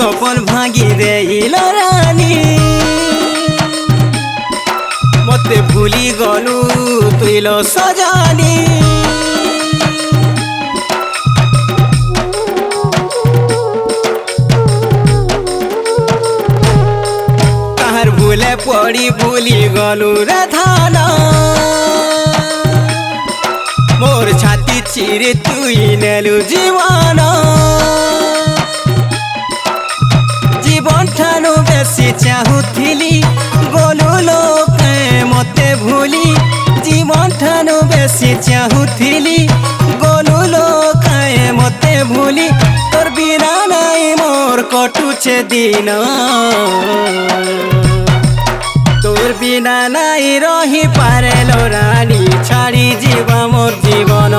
सपन भांगी देइल रानी मते भूली गलु तुइल सजानी ताहार भूले पड़ी भूली गलु रे धाना मोर छाती चिरे तुई नेलु जीवन जीवन ठानु बेसी चाहुथिली गलु लोके मते भूली जीवन ठानु बेसी चाहुथिली गलु लोके मते भूली तोर बिना नाई मोर कटुछे दिन तोर बिना नाई रही पारेलो रानी छाड़ी जीवा मोर जीवन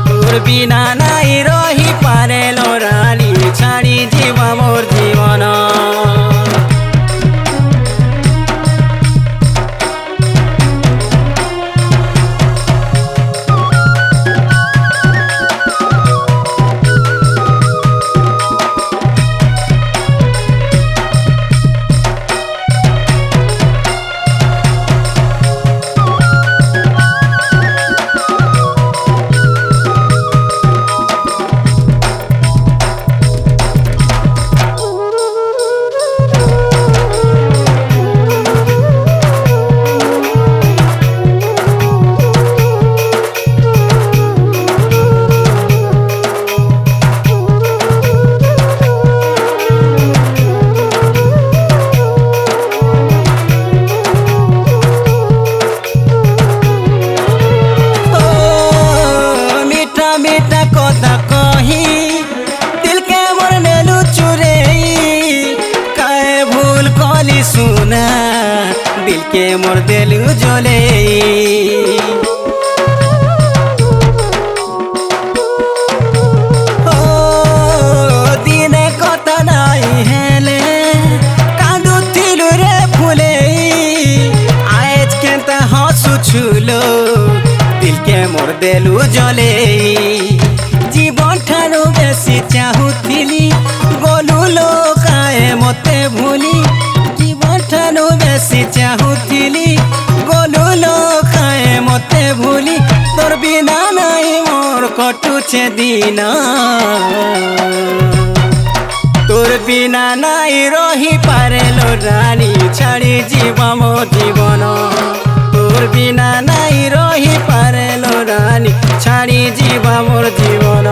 तोर बिना नाई रही पारेलो रानी छाड़ी जीवा मोर जीवन सुना दिल के मोर देलु जले ओ दिने कता नाई हेले कांदुथिलु रे फुले आज केनता हसु छुलो दिल के मोर देलु जले जीवन ठानु बेसी चाहुथिली गलु लोकाए मते भूली ठानु बेसी चाहुथिली गलु लोकाए मते भूली तोर बिना नाई मोर कटुछे दिन तोर बिना नाई रही पारेलो रानी छाड़ी जीवा मोर जीवन तोर बिना नाई रही पारेलो रानी छाड़ी जीवा मोर जीवन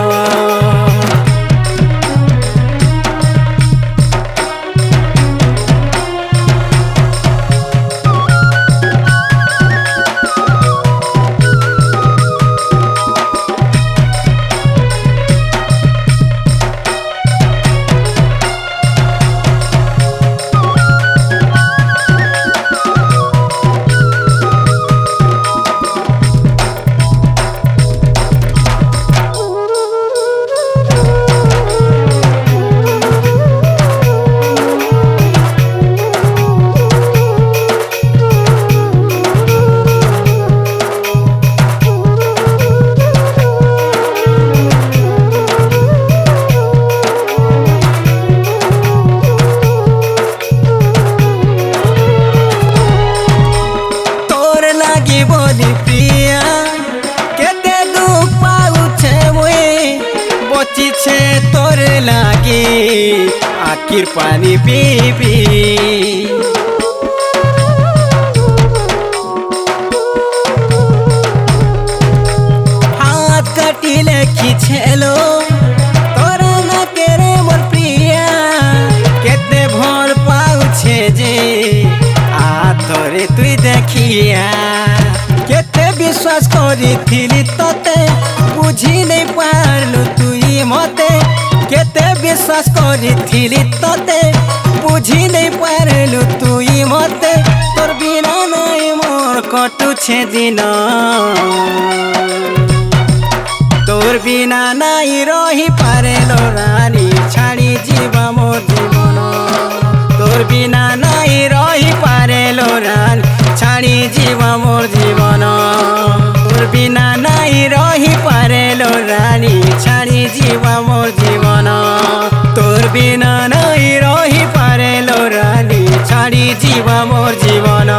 छे तोर लागे आखिर पानी पीबी हाथ काटिले खिचेलो तोर ना केरे मोर प्रिया केते भर पाउछे जे आ तोरे तुई देखिया केते विश्वास करिथिली तते बुझी नहीं पारलु तुई मते केते विश्वास करिथिली तते बुझी नहीं पारलु तुई मते तोर बिना नाई मोर कटुछे दिन तोर बिना नाई रही पारेलो रानी छाड़ी जीवा मोर जीवन तोर बिना नाई रही पारेलो रानी छाड़ी जीवा मोर जीवन तोर बिना नाई रही पारेलो रानी छाड़ी जीवा मोर जीवन तोर बिना नाई ছাড়ি জীব মোর জীবন।